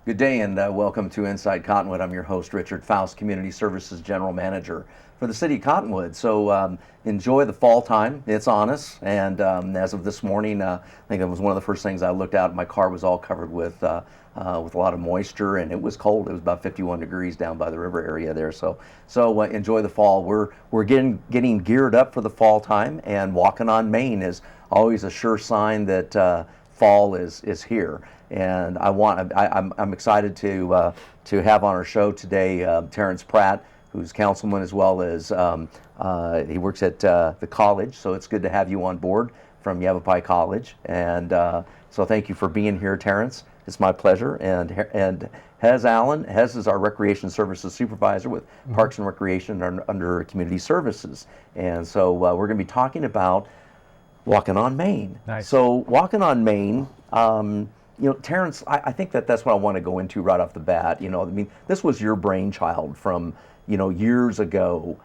Good day and welcome to Inside Cottonwood. I'm your host, Richard Faust, Community Services General Manager for the City of Cottonwood. So enjoy the fall time. It's on us. And as of this morning, I think it was one of the first things I looked out. My car was all covered with a lot of moisture, and it was cold. It was about 51 degrees down by the river area there. So enjoy the fall. We're getting geared up for the fall time, and walking on Main is always a sure sign that fall is here. And I'm excited to have on our show today Terence Pratt, who's councilman as well as he works at the college. So it's good to have you on board from Yavapai College. And so thank you for being here, Terence. It's my pleasure. And Hez Allen. Hez is our Recreation Services Supervisor with Parks and Recreation under Community Services. And so we're going to be talking about Walking on Main. Nice. So Walking on Main, Terence, I think that's what I want to go into right off the bat. I mean, this was your brainchild from, years ago.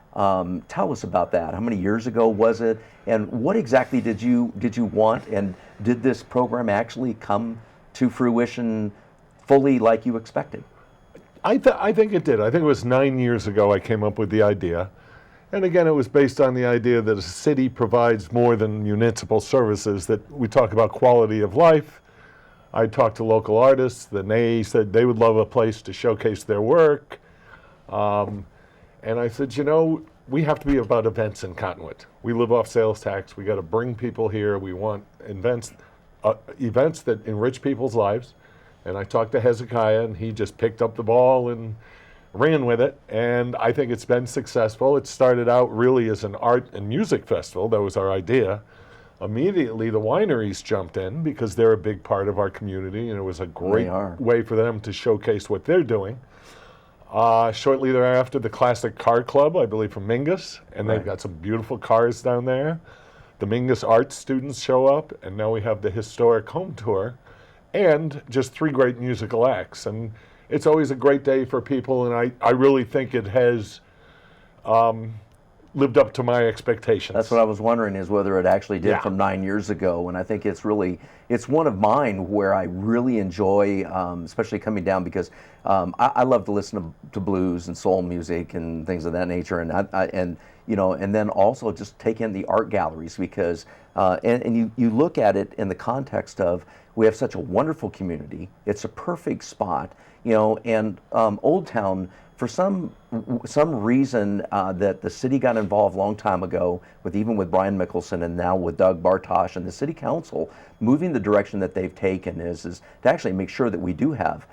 Tell us about that. How many years ago was it? And what exactly did you want? And did this program actually come to fruition fully like you expected? I think it did. I think it was 9 years ago I came up with the idea. And again, it was based on the idea that a city provides more than municipal services, that we talk about quality of life. I talked to local artists, and they said they would love a place to showcase their work. And I said, we have to be about events in Cottonwood. We live off sales tax. We got to bring people here. We want events that enrich people's lives. And I talked to Hezekiah, and he just picked up the ball and ran with it, and I think it's been successful. It started out really as an art and music festival. That was our idea. Immediately, the wineries jumped in because they're a big part of our community, and it was a great way for them to showcase what they're doing. Shortly thereafter, the Classic Car Club, I believe from Mingus, and they've got some beautiful cars down there. The Mingus art students show up, and now we have the Historic Home Tour, and just 3 great musical acts. And it's always a great day for people, and I really think it has lived up to my expectations. That's what I was wondering, is whether it actually did from 9 years ago. And I think it's one of mine where I really enjoy, especially coming down, because I love to listen to blues and soul music and things of that nature. And and then also just take in the art galleries, because and you look at it in the context of, we have such a wonderful community. It's a perfect spot, and Old Town, for some reason that the city got involved a long time ago, even with Brian Mickelson and now with Doug Bartosh and the city council, moving the direction that they've taken is to actually make sure that we do have,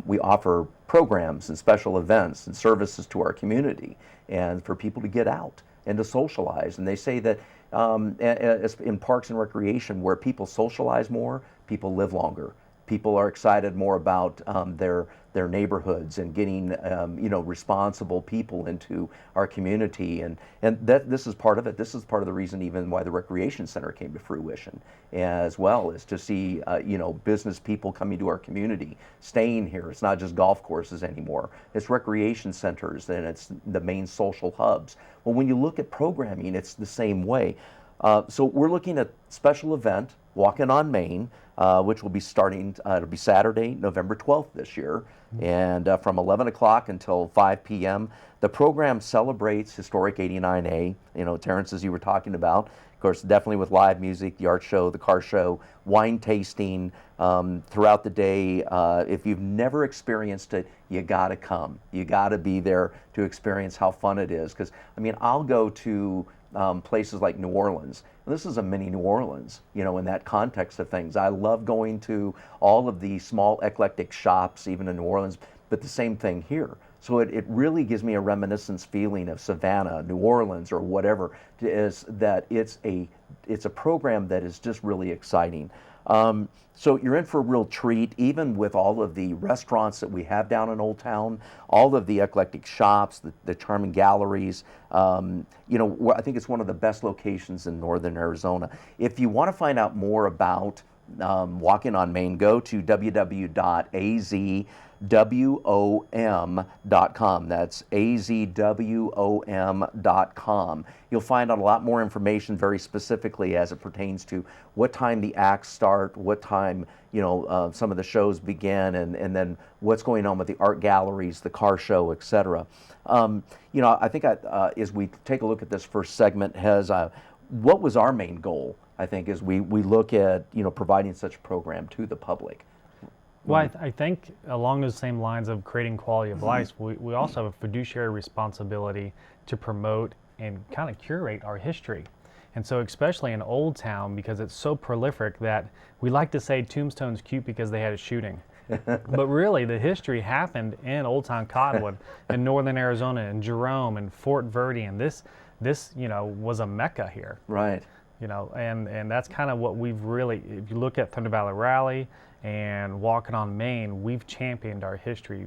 we offer programs and special events and services to our community, and for people to get out and to socialize. And they say that in Parks and Recreation, where people socialize more, people live longer. People are excited more about their neighborhoods and getting responsible people into our community, and this is part of it. This is part of the reason even why the recreation center came to fruition, as well as to see business people coming to our community, staying here. It's not just golf courses anymore. It's recreation centers, and it's the main social hubs. Well, when you look at programming, it's the same way. So we're looking at special event, Walking on Main, which will be starting, it'll be Saturday, November 12th this year, and from 11 o'clock until 5 p.m. The program celebrates Historic 89A, Terence, as you were talking about. Of course, definitely with live music, the art show, the car show, wine tasting throughout the day. If you've never experienced it, you got to come. You got to be there to experience how fun it is. Because, I'll go to places like New Orleans. This is a mini New Orleans, in that context of things. I love going to all of the small eclectic shops, even in New Orleans, but the same thing here. So it really gives me a reminiscence feeling of Savannah, New Orleans, or whatever. Is that it's a program that is just really exciting. So you're in for a real treat, even with all of the restaurants that we have down in Old Town, all of the eclectic shops, the charming galleries. I think it's one of the best locations in northern Arizona. If you want to find out more about Walkin on Main, go to www.azwom.com. That's azwom.com. You'll find out a lot more information very specifically as it pertains to what time the acts start, what time some of the shows begin, and then what's going on with the art galleries, the car show, etc. I think as we take a look at this first segment, what was our main goal? I think as we look at providing such a program to the public. Well, I think along those same lines of creating quality of life, we also have a fiduciary responsibility to promote and kind of curate our history. And so especially in Old Town, because it's so prolific that we like to say Tombstone's cute because they had a shooting. But really, the history happened in Old Town Cottonwood, in northern Arizona, in Jerome, and Fort Verde, and this was a mecca here. Right. And that's kind of what we've really, if you look at Thunder Valley Rally and Walkin on Main, we've championed our history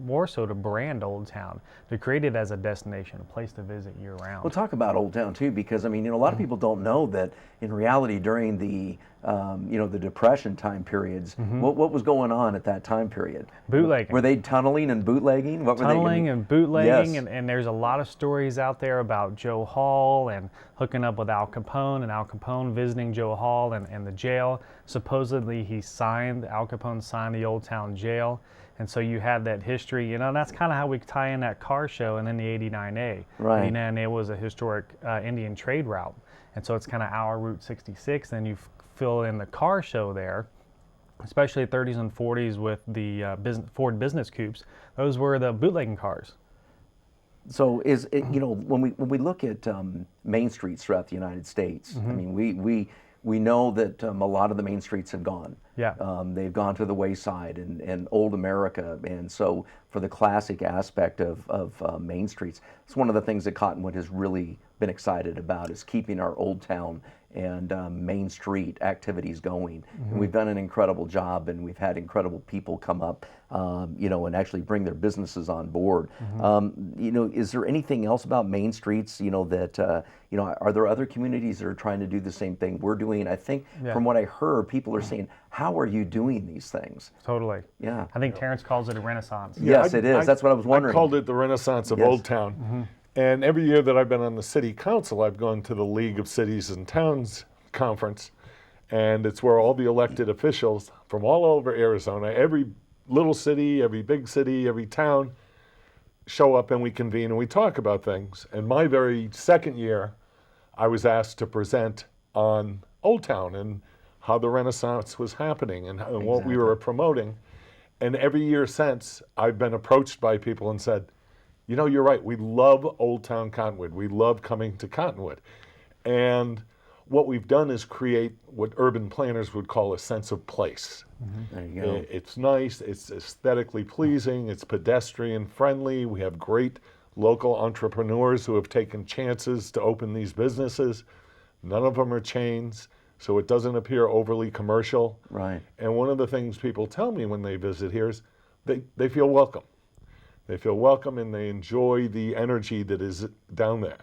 more so to brand Old Town, to create it as a destination, a place to visit year round. We'll talk about Old Town too, because a lot of people don't know that in reality during the the Depression time periods, what was going on at that time period? Bootlegging. Were they tunneling and bootlegging? What were tunneling and bootlegging, yes. and there's a lot of stories out there about Joe Hall and hooking up with Al Capone, and Al Capone visiting Joe Hall and the jail. Supposedly Al Capone signed the Old Town jail. And so you have that history, and that's kind of how we tie in that car show and then the 89A. Right. 89A was a historic Indian trade route. And so it's kind of our Route 66, and you fill in the car show there, especially 30s and 40s with the Ford business coupes. Those were the bootlegging cars. So when we look at main streets throughout the United States, I mean, we know that a lot of the main streets have gone. Yeah. They've gone to the wayside and old America. And so for the classic aspect of main streets, it's one of the things that Cottonwood has really been excited about, is keeping our Old Town and Main Street activities going. And we've done an incredible job, and we've had incredible people come up, and actually bring their businesses on board. Is there anything else about Main Streets, that, are there other communities that are trying to do the same thing we're doing? I think from what I heard, people are saying, how are you doing these things? Totally. Yeah. I think Terence calls it a renaissance. Yes, it is. That's what I was wondering. I called it the Renaissance of Old Town. And every year that I've been on the city council, I've gone to the League of Cities and Towns conference, and it's where all the elected officials from all over Arizona, every little city, every big city, every town, show up, and we convene and we talk about things. And my very second year, I was asked to present on Old Town and how the Renaissance was happening and what we were promoting. And every year since, I've been approached by people and said, you're right, we love Old Town Cottonwood. We love coming to Cottonwood. And what we've done is create what urban planners would call a sense of place. There you go. It's nice, it's aesthetically pleasing, it's pedestrian friendly. We have great local entrepreneurs who have taken chances to open these businesses. None of them are chains, so it doesn't appear overly commercial. Right. And one of the things people tell me when they visit here is they feel welcome. They feel welcome and they enjoy the energy that is down there.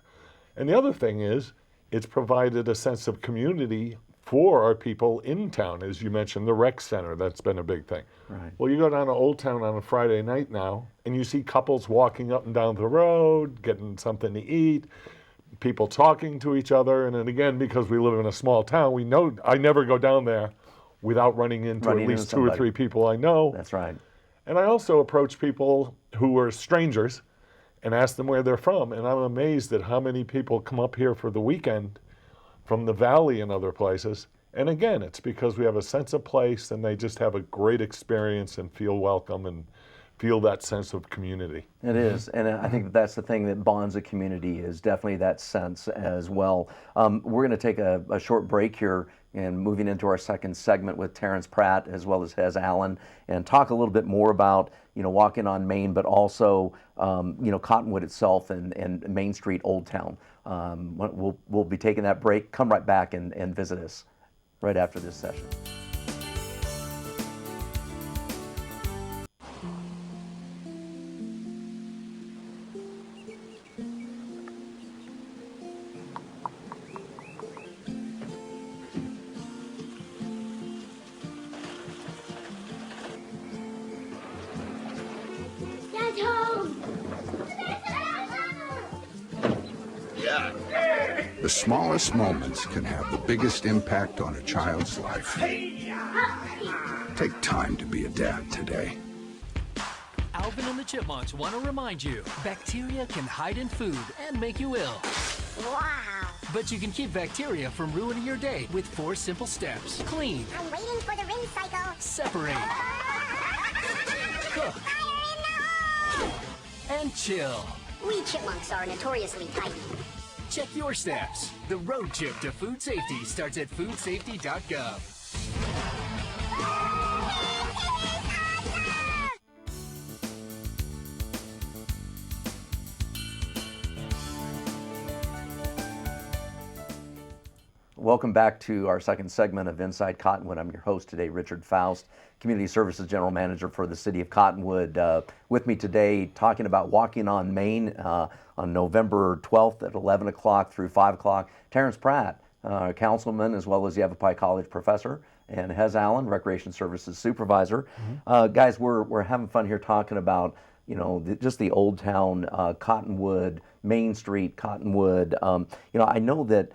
And the other thing is, it's provided a sense of community for our people in town. As you mentioned, the rec center, that's been a big thing. Right. Well, you go down to Old Town on a Friday night now, and you see couples walking up and down the road, getting something to eat, people talking to each other. And then again, because we live in a small town, we know I never go down there without running into at least two or three people I know. That's right. And I also approach people who are strangers and ask them where they're from. And I'm amazed at how many people come up here for the weekend from the valley and other places. And again, it's because we have a sense of place and they just have a great experience and feel welcome and feel that sense of community. It is, and I think that's the thing that bonds a community, is definitely that sense as well. We're going to take a short break here and moving into our second segment with Terence Pratt as well as Hez Allen, and talk a little bit more about Walkin on Main, but also Cottonwood itself and Main Street, Old Town. We'll be taking that break. Come right back and visit us right after this session. The smallest moments can have the biggest impact on a child's life. Take time to be a dad today. Alvin and the Chipmunks want to remind you, bacteria can hide in food and make you ill. Wow. But you can keep bacteria from ruining your day with 4 simple steps. Clean. I'm waiting for the rinse cycle. Separate. Cook. Fire in the hole! And chill. We chipmunks are notoriously tight. Check your steps. The road trip to food safety starts at foodsafety.gov. Welcome back to our second segment of Inside Cottonwood. I'm your host today, Richard Faust, Community Services General Manager for the City of Cottonwood. With me today talking about Walking on Main on November 12th at 11 o'clock through 5 o'clock. Terence Pratt, Councilman, as well as Yavapai College Professor, and Hez Allen, Recreation Services Supervisor. Guys, we're having fun here talking about just the Old Town, Cottonwood, Main Street, Cottonwood. I know that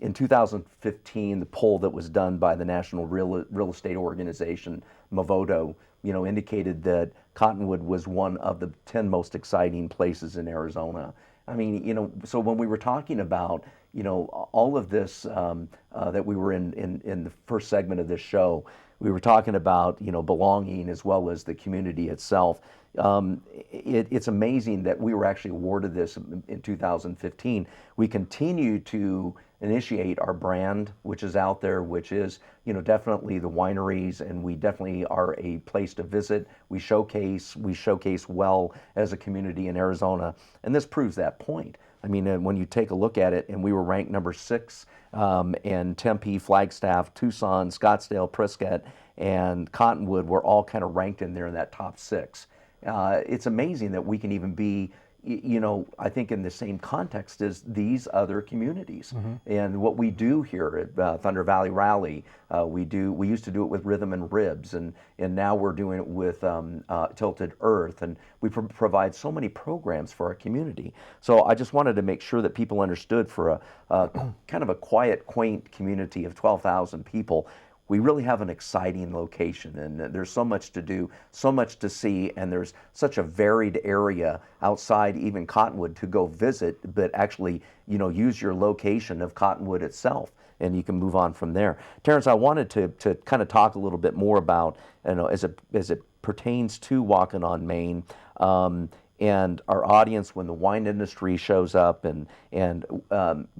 in 2015, the poll that was done by the National Real Estate Organization, Movoto, indicated that Cottonwood was one of the 10 most exciting places in Arizona. I mean, so when we were talking about, all of this that we were in the first segment of this show, we were talking about, belonging as well as the community itself. It's amazing that we were actually awarded this in 2015. We continue to initiate our brand, which is out there, which is, definitely the wineries, and we definitely are a place to visit. We showcase well as a community in Arizona, and this proves that point. I mean, when you take a look at it, and we were ranked number 6 in Tempe, Flagstaff, Tucson, Scottsdale, Prescott, and Cottonwood were all kind of ranked in there in that top 6. It's amazing that we can even be, I think in the same context as these other communities. Mm-hmm. And what we do here at Thunder Valley Rally, we used to do it with Rhythm and Ribs, and now we're doing it with Tilted Earth, and we provide so many programs for our community. So I just wanted to make sure that people understood, for a kind of a quiet, quaint community of 12,000 people, we really have an exciting location, and there's so much to do, so much to see, and there's such a varied area outside even Cottonwood to go visit, but actually, use your location of Cottonwood itself, and you can move on from there. Terence, I wanted to kind of talk a little bit more about, as it pertains to Walking on Main, and our audience when the wine industry shows up, and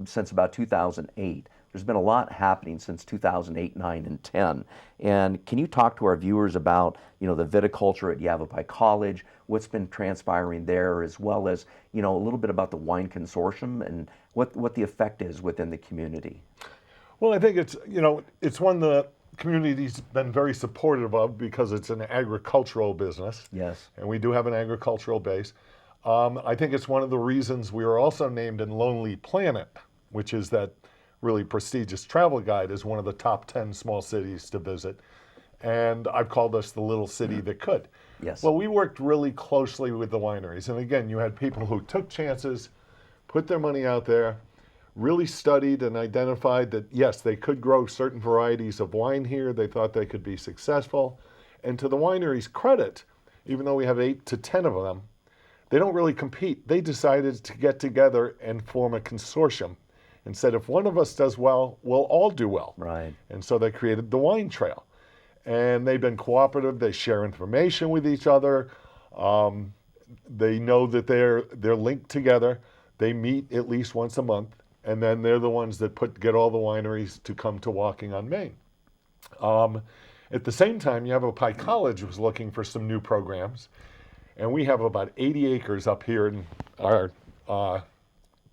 since about 2008. There's been a lot happening since 2008, 9, and 10. And can you talk to our viewers about, the viticulture at Yavapai College, what's been transpiring there, as well as, a little bit about the wine consortium and what the effect is within the community? Well, I think it's one the community's been very supportive of, because it's an agricultural business. Yes. And we do have an agricultural base. I think it's one of the reasons we were also named in Lonely Planet, which is that really prestigious travel guide, as one of the top 10 small cities to visit. And I've called us the little city that could. Yes. Well, we worked really closely with the wineries. And again, you had people who took chances, put their money out there, really studied and identified that, yes, they could grow certain varieties of wine here. They thought they could be successful. And to the wineries' credit, even though we have 8 to 10 of them, they don't really compete. They decided to get together and form a consortium and said, if one of us does well, we'll all do well. Right. And so they created the Wine Trail. And they've been cooperative. They share information with each other. They know that they're linked together. They meet at least once a month. And then they're the ones that get all the wineries to come to Walking on Main. At the same time, Yavapai College was looking for some new programs. And we have about 80 acres up here in our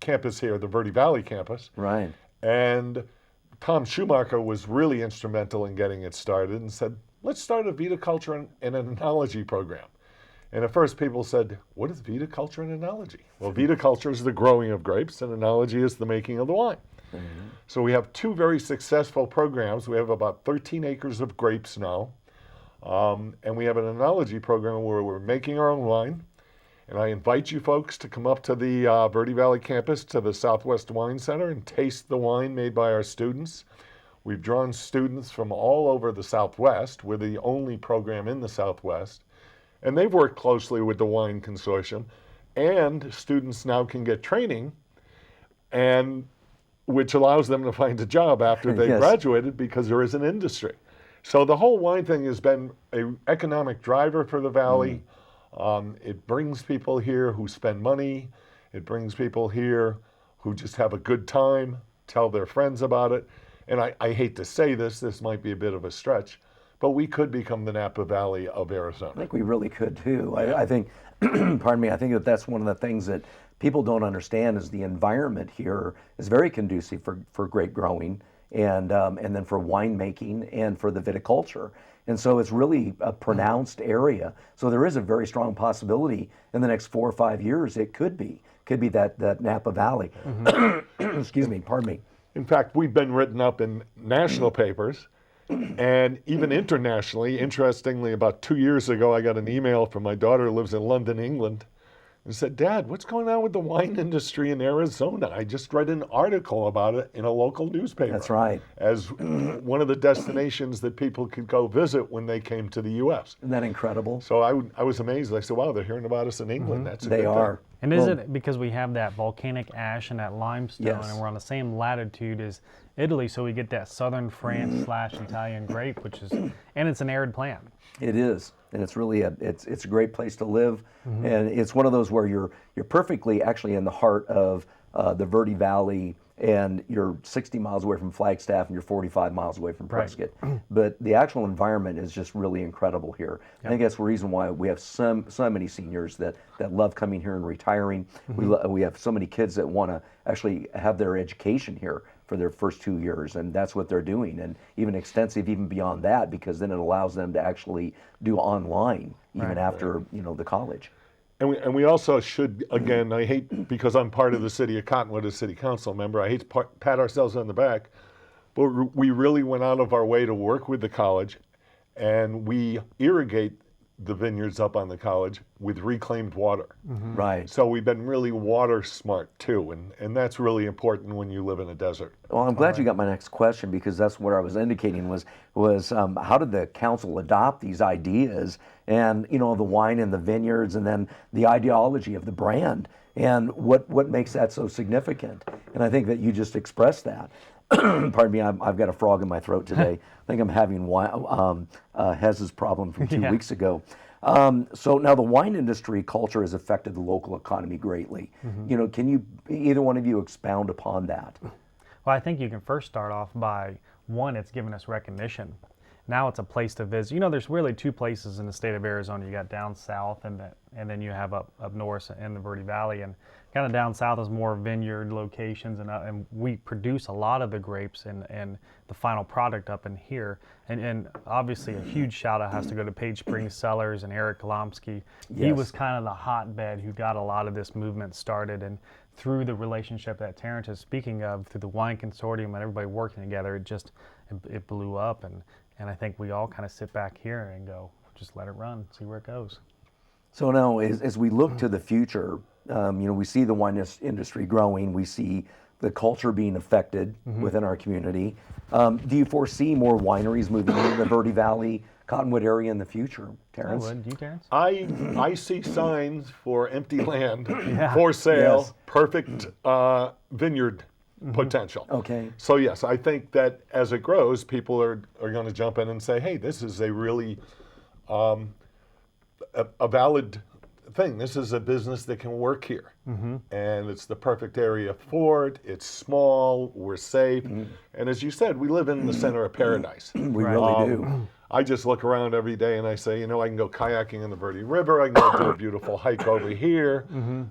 campus here, the Verde Valley campus. Right. And Tom Schumacher was really instrumental in getting it started and said, let's start a viticulture and an enology program. And at first people said, what is viticulture and enology? Well, viticulture is the growing of grapes, and enology is the making of the wine. Mm-hmm. So we have 2 very successful programs. We have about 13 acres of grapes now. And we have an enology program where we're making our own wine, And I invite you folks to come up to the Verde Valley campus to the Southwest Wine Center and taste the wine made by our students. We've drawn students from all over the Southwest. We're the only program in the Southwest. And they've worked closely with the Wine Consortium. And students now can get training, and which allows them to find a job after they Yes. graduated, because there is an industry. So the whole wine thing has been an economic driver for the Valley. It brings people here who spend money. It brings people here who just have a good time, tell their friends about it. And I hate to say this might be a bit of a stretch, but we could become the Napa Valley of Arizona. I think we really could too. I think, pardon me, I think that's one of the things that people don't understand is the environment here is very conducive for grape growing and then for winemaking and for the viticulture. And so it's really a pronounced area. So there is a very strong possibility in the next 4 or 5 years it could be that Napa Valley. Excuse me, pardon me. In fact, we've been written up in national papers and even internationally. Interestingly, about 2 years ago, I got an email from my daughter who lives in London, England, and said, "Dad, what's going on with the wine industry in Arizona? I just read an article about it in a local newspaper." That's right. As one of the destinations that people could go visit when they came to the U.S. Isn't that incredible? So I was amazed. I said, wow, they're hearing about us in England. That's a They good are. thing. And is it because we have that volcanic ash and that limestone, Yes. and we're on the same latitude as Italy, so we get that southern France / Italian grape, which is, and it's an arid plant. It is, and it's really it's a great place to live, and it's one of those where you're perfectly actually in the heart of the Verde Valley, and you're 60 miles away from Flagstaff, and you're 45 miles away from Prescott. But the actual environment is just really incredible here. I think that's the reason why we have so many seniors that love coming here and retiring. We have so many kids that want to actually have their education here for their first 2 years, and that's what they're doing, and even extensive even beyond that, because then it allows them to actually do online even after the college. And we also should, again, I hate, because I'm part of the City of Cottonwood as City Council member, I hate to pat ourselves on the back, but we really went out of our way to work with the college, and we irrigate the vineyards up on the college with reclaimed water. Right. So we've been really water smart too, and that's really important when you live in a desert. Well, I'm glad you got my next question, because that's what I was indicating was how did the council adopt these ideas and the wine and the vineyards, and then the ideology of the brand, and what makes that so significant? And I think that you just expressed that. Pardon me, I've got a frog in my throat today. I think I'm having Hez's problem from 2 weeks ago. So now the wine industry culture has affected the local economy greatly. Can you, either one of you, expound upon that? Well, I think you can first start off by, one, it's given us recognition. Now it's a place to visit. There's really two places in the state of Arizona. You got down south, and then you have up north in the Verde Valley. And kind of down south is more vineyard locations, and we produce a lot of the grapes and the final product up in here. And obviously a huge shout out has to go to Page Springs Cellars and Eric Kolomsky. He Yes. was kind of the hotbed who got a lot of this movement started, and through the relationship that Terence is speaking of, through the Wine Consortium and everybody working together, it blew up, and I think we all kind of sit back here and go, just let it run, see where it goes. So now, as we look to the future, we see the wine industry growing. We see the culture being affected within our community. Do you foresee more wineries moving into the Verde Valley, Cottonwood area in the future, Terence? I would. Do you, Terence? I see signs for empty land for sale, Yes. perfect vineyard potential. Okay. So yes, I think that as it grows, people are going to jump in and say, hey, this is a really a valid thing. This is a business that can work here. And it's the perfect area for it. It's small, we're safe. And as you said, we live in the center of paradise. We really do. I just look around every day and I say, I can go kayaking in the Verde River. I can go do a beautiful hike over here.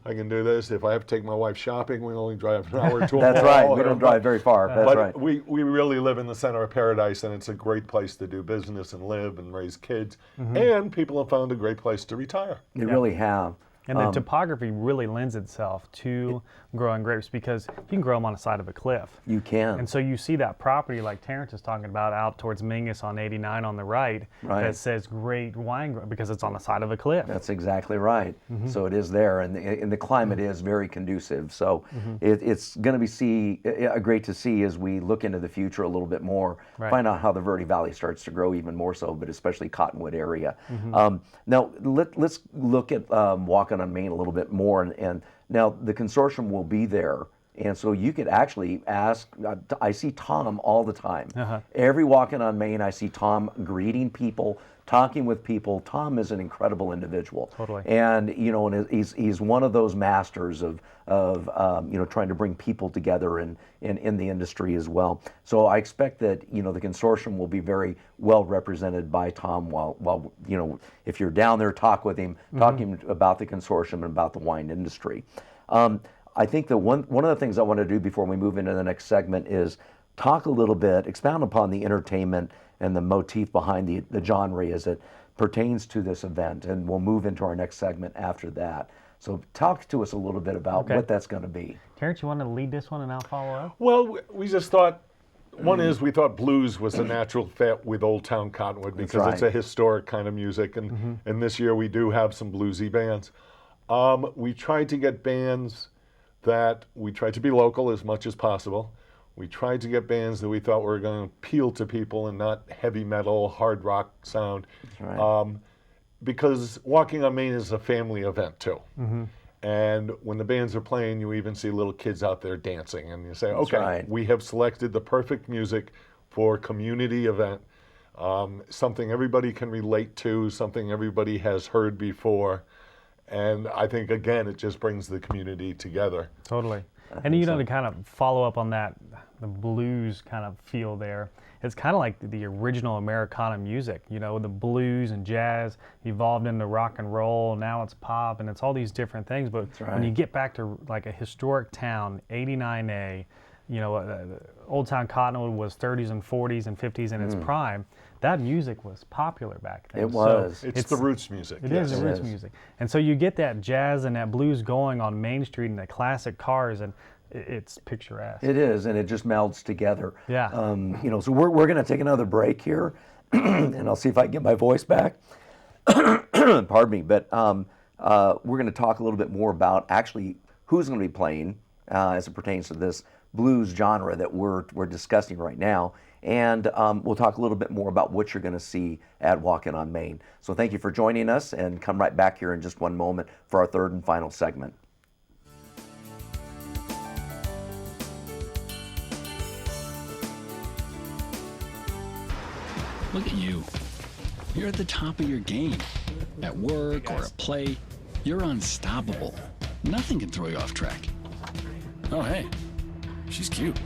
I can do this. If I have to take my wife shopping, we only drive an hour to a That's mall. right. We don't drive very far. That's But right. we really live in the center of paradise, and it's a great place to do business and live and raise kids. And people have found a great place to retire. They really have. And the topography really lends itself to growing grapes because you can grow them on the side of a cliff. You can. And so you see that property like Terence is talking about out towards Mingus on 89 on the right, that says great wine because it's on the side of a cliff. That's exactly right. So it is there, and the climate is very conducive. So it's going to be great to see as we look into the future a little bit more, find out how the Verde Valley starts to grow even more so, but especially Cottonwood area. Now let's look at Walkin on Main a little bit more, and now the consortium will be there. And so you could actually ask, I see Tom all the time. Every Walkin on Main, I see Tom greeting people, talking with people. Tom is an incredible individual. Totally. And, you know, and he's one of those masters of you know, trying to bring people together in the industry as well. So I expect that, you know, the consortium will be very well represented by Tom while you know, if you're down there, talk with him, talking about the consortium and about the wine industry. I think that one of the things I want to do before we move into the next segment is talk a little bit, expound upon the entertainment and the motif behind the genre as it pertains to this event, and we'll move into our next segment after that. So talk to us a little bit about what that's going to be. Terence, you want to lead this one and I'll follow up? Well, we just thought, one is we thought blues was a natural fit with Old Town Cottonwood because it's a historic kind of music, and this year we do have some bluesy bands. We tried to get bands that we tried to be local as much as possible. We tried to get bands that we thought were going to appeal to people and not heavy metal, hard rock sound. That's right. Because Walking on Main is a family event too. And when the bands are playing, you even see little kids out there dancing, and you say, okay, we have selected the perfect music for a community event, something everybody can relate to, something everybody has heard before. And I think, again, it just brings the community together. Totally. And you know, to kind of follow up on that, the blues kind of feel there, it's kind of like the original Americana music. You know, the blues and jazz evolved into rock and roll, now it's pop, and it's all these different things. But when you get back to like a historic town, 89A, you know, Old Town Cottonwood was 30s and 40s and 50s in its prime. That music was popular back then. It was. So it's the roots music. It is the roots music. And so you get that jazz and that blues going on Main Street and the classic cars, and it's picturesque. It is, and it just melds together. Yeah. You know, so we're going to take another break here, and I'll see if I can get my voice back. Pardon me, but we're going to talk a little bit more about actually who's going to be playing as it pertains to this blues genre that we're discussing right now. And we'll talk a little bit more about what you're going to see at Walkin on Main. So thank you for joining us, and come right back here in just one moment for our third and final segment. Look at you. You're at the top of your game. At work or at play, you're unstoppable. Nothing can throw you off track. Oh, hey, she's cute.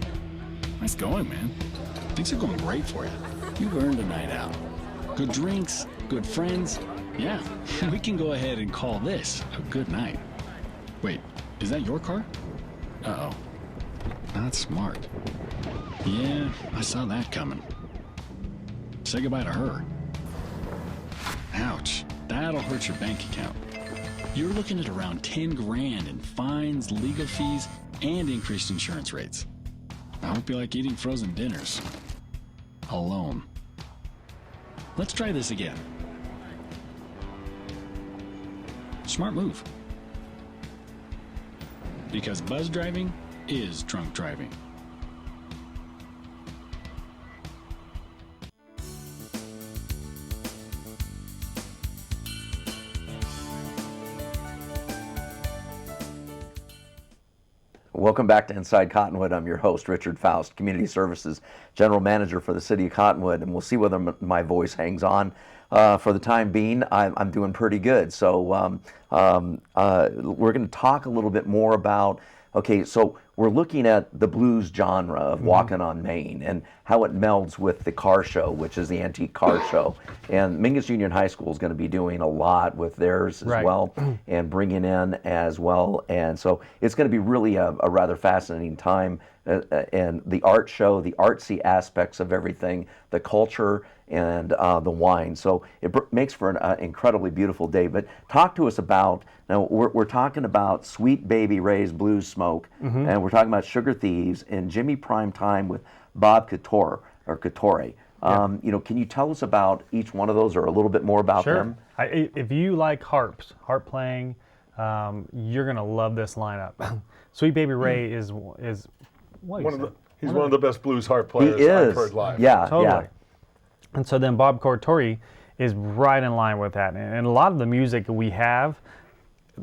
Nice going, man. Things are going great for you. You've earned a night out. Good drinks, good friends. Yeah, we can go ahead and call this a good night. Wait, is that your car? Uh-oh. Not smart. Yeah, I saw that coming. Say goodbye to her. Ouch, that'll hurt your bank account. You're looking at around 10 grand in fines, legal fees, and increased insurance rates. I hope you like eating frozen dinners. Alone. Let's try this again. Smart move. Because buzz driving is drunk driving. Welcome back to Inside Cottonwood. I'm your host, Richard Faust, Community Services General Manager for the City of Cottonwood, and we'll see whether my voice hangs on. For the time being, I'm doing pretty good. So we're going to talk a little bit more about, okay, so we're looking at the blues genre of Walkin' on Main and how it melds with the car show, which is the antique car show. And Mingus Union High School is going to be doing a lot with theirs as well, and bringing in as well. And so it's going to be really a rather fascinating time. And the art show, the artsy aspects of everything, the culture, and the wine. So it makes for an incredibly beautiful day. But talk to us about, now we're talking about Sweet Baby Ray's Blues Smoke, and we're talking about Sugar Thieves and Jimmy Prime Time with Bob Couture. You know, can you tell us about each one of those, or a little bit more about them? If you like harp playing, you're gonna love this lineup. Sweet Baby Ray is he's one of the best blues harp players I've heard live. Yeah, totally. yeah. And so then Bob Couture is right in line with that. And a lot of the music we have,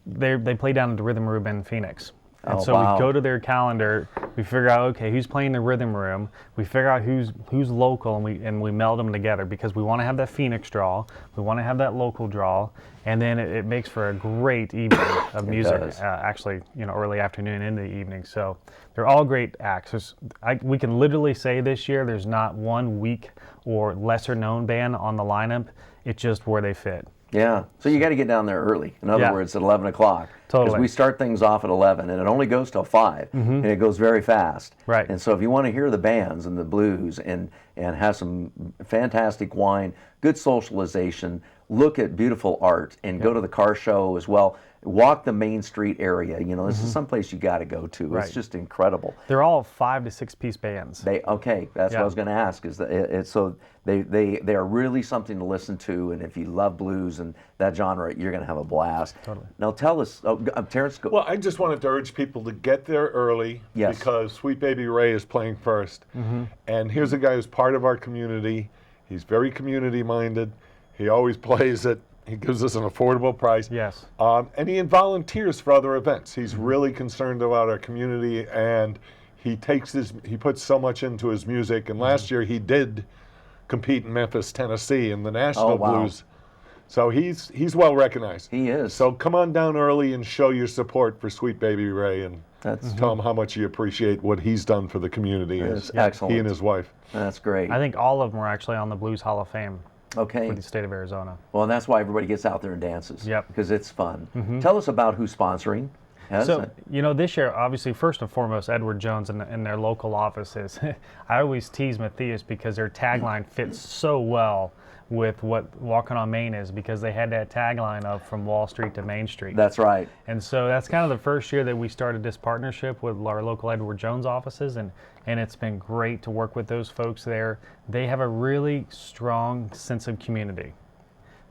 they play down at the Rhythm Room in Phoenix. And so we go to their calendar, we figure out, okay, who's playing the Rhythm Room, we figure out who's local, and we meld them together, because we want to have that Phoenix draw, we want to have that local draw, and then it makes for a great evening of music, actually, you know, early afternoon into the evening. So they're all great acts. We can literally say this year there's not one weak or lesser known band on the lineup, it's just where they fit. Yeah, so you got to get down there early. In other words, at 11 o'clock. Totally. Because we start things off at 11, and it only goes till 5, and it goes very fast. Right. And so if you want to hear the bands and the blues and have some fantastic wine, good socialization, look at beautiful art, and go to the car show as well. Walk the Main Street area. You know, this is someplace you got to go to. It's just incredible. They're all 5 to 6 piece bands. That's what I was going to ask. Is that so they are really something to listen to, and if you love blues and that genre, you're going to have a blast. Totally. Now tell us, Terence. Go. Well, I just wanted to urge people to get there early, because Sweet Baby Ray is playing first, and here's a guy who's part of our community. He's very community minded. He always plays it. He gives us an affordable price. Yes. And he volunteers for other events. He's really concerned about our community, and he puts so much into his music. And last year he did compete in Memphis, Tennessee in the National Blues. So he's well recognized. He is. So come on down early and show your support for Sweet Baby Ray, and tell him how much you appreciate what he's done for the community. It's excellent. He and his wife. That's great. I think all of them are actually on the Blues Hall of Fame. Okay. For the state of Arizona. Well, and that's why everybody gets out there and dances. Yep. Because it's fun. Tell us about who's sponsoring. So, you know, this year, obviously, first and foremost, Edward Jones in their local offices. I always tease Matthias because their tagline fits so well with what Walkin' on Main is, because they had that tagline of from Wall Street to Main Street. That's right. And so that's kind of the first year that we started this partnership with our local Edward Jones offices, and it's been great to work with those folks there. They have a really strong sense of community,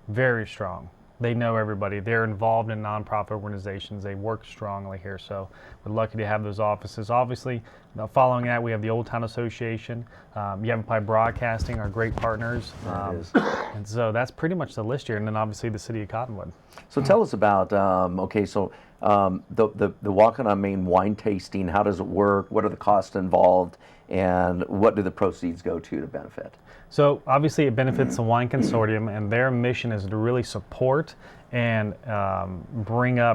very strong. They know everybody. They're involved in nonprofit organizations. They work strongly here, so we're lucky to have those offices. Obviously, following that, we have the Old Town Association, Yavapai Broadcasting, our great partners. And so that's pretty much the list here, and then obviously the City of Cottonwood. So tell us about, the Walkin' on Main wine tasting. How does it work? What are the costs involved? And what do the proceeds go to benefit? So obviously it benefits the Wine Consortium, and their mission is to really support and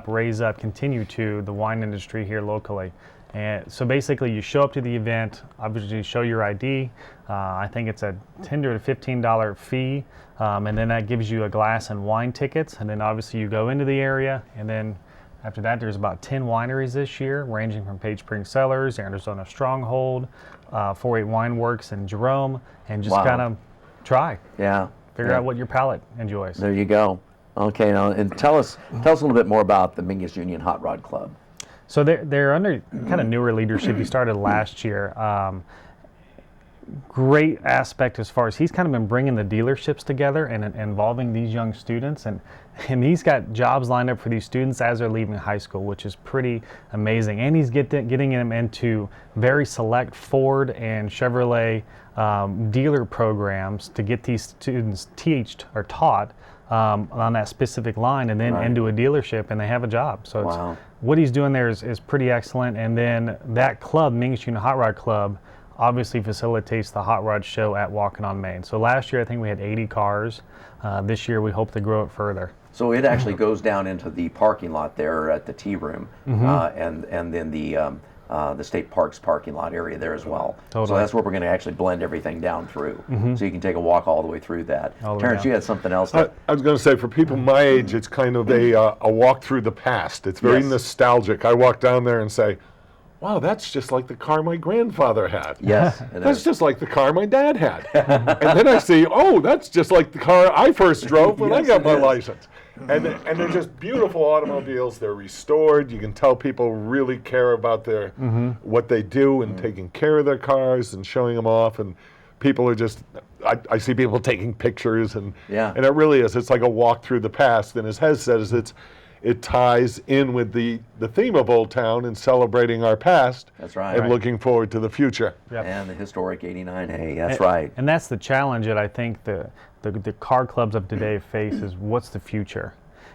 raise up, continue to the wine industry here locally. And so basically you show up to the event, obviously you show your ID. I think it's a $10 to $15 fee, and then that gives you a glass and wine tickets. And then obviously you go into the area, and then after that, there's about 10 wineries this year, ranging from Page Spring Cellars, Arizona Stronghold, 48 Wine Works, and Jerome, and just kind of try. Yeah. Figure out what your palate enjoys. There you go. Okay, now and tell us a little bit more about the Mingus Union Hot Rod Club. So they're under kind of newer leadership. He started last year. Great aspect as far as he's kind of been bringing the dealerships together and involving these young students, and he's got jobs lined up for these students as they're leaving high school, which is pretty amazing. And he's getting them into very select Ford and Chevrolet dealer programs to get these students taught on that specific line, and then into a dealership, and they have a job. So what he's doing there is pretty excellent. And then that club, Mingus Union Hot Rod Club, obviously facilitates the Hot Rod Show at Walkin' on Main. So last year I think we had 80 cars. This year we hope to grow it further. So it actually goes down into the parking lot there at the tea room, and then the the state parks parking lot area there as well. Totally. So that's where we're going to actually blend everything down through. So you can take a walk all the way through that. All the way Terrence, down. you had something else. I was going to say, for people my age, it's kind of a walk through the past. It's very Yes. nostalgic. I walk down there and say, wow, that's just like the car my grandfather had. Yes, it That's is. just like the car my dad had. And then I see, oh, that's just like the car I first drove when I Yes, got it my is. license. And they're just beautiful automobiles. They're restored. You can tell people really care about their what they do and taking care of their cars and showing them off. And people are just, I see people taking pictures, and Yeah. and it really is. It's like a walk through the past. And as Hez says, it ties in with the theme of Old Town and celebrating our past. That's right. And looking forward to the future. Yep. And the historic 89A. That's right. And that's the challenge that I think the car clubs of today face is what's the future?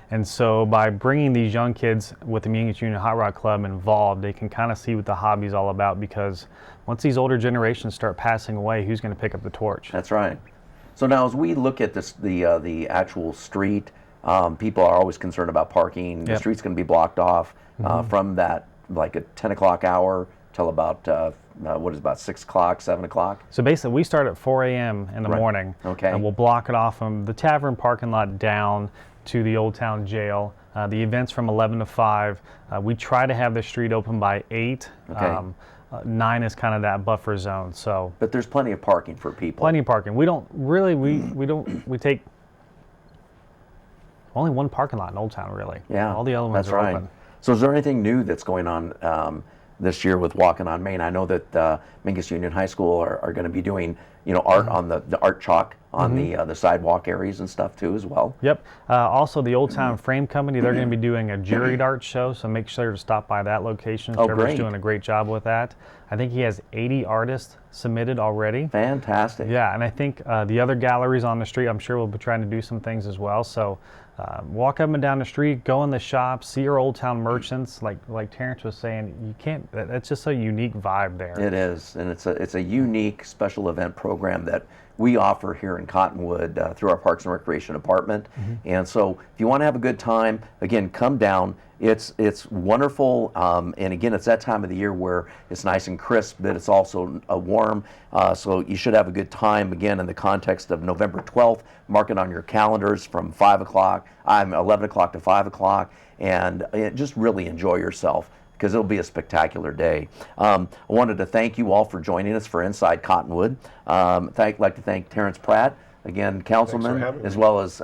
And so by bringing these young kids with the Mungus Union Hot Rod Club involved, they can kind of see what the hobby's all about, because once these older generations start passing away, who's going to pick up the torch? That's right. So now, as we look at this, the actual street, people are always concerned about parking. The Yep. street's going to be blocked off from that, like a 10 o'clock hour till about what is it, about 6 o'clock, 7 o'clock. So basically, we start at 4 a.m. in the Right. morning, Okay. and we'll block it off from the tavern parking lot down to the Old Town Jail. The event's from 11 to 5. We try to have the street open by 8. Okay. 9 is kind of that buffer zone. So But there's plenty of parking for people. plenty of parking. We don't really, we take only one parking lot in Old Town, really. Yeah, All the other ones that's are right. open. So is there anything new that's going on this year with Walkin' on Main? I know that Mungus Union High School are going to be doing, art on the art chalk on the sidewalk areas and stuff too as well. Yep. Also, the Old Town Frame Company, they're going to be doing a juried art show, so make sure to stop by that location. Oh, Trevor's great. doing a great job with that. I think he has 80 artists submitted already. Fantastic. Yeah, and I think the other galleries on the street, I'm sure we'll be trying to do some things as well. So walk up and down the street, go in the shop, see your Old Town merchants. Like Terrence was saying, you can't. That's just a unique vibe there. It is, and it's a unique special event program that we offer here in Cottonwood through our Parks and Recreation Department. And so if you want to have a good time, again, come down. It's wonderful, and again, it's that time of the year where it's nice and crisp, but it's also warm, so you should have a good time, again, in the context of November 12th. Mark it on your calendars from 11 o'clock to 5 o'clock, and just really enjoy yourself, because it'll be a spectacular day. I wanted to thank you all for joining us for Inside Cottonwood. I'd like to thank Terence Pratt, again, councilman, having as me. well as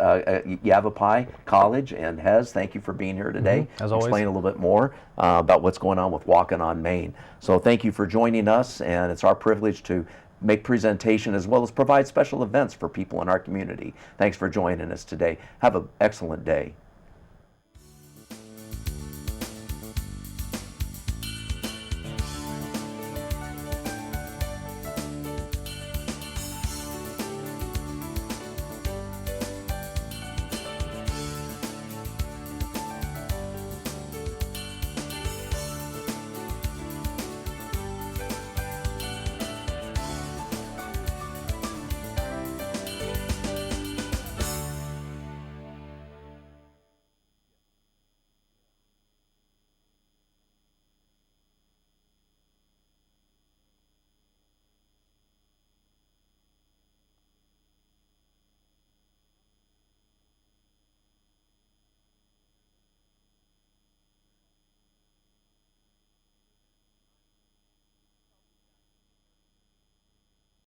Yavapai College, and Hez, thank you for being here today. As always. Explain a little bit more about what's going on with Walkin' on Main. So thank you for joining us, and it's our privilege to make presentation as well as provide special events for people in our community. Thanks for joining us today. Have an excellent day.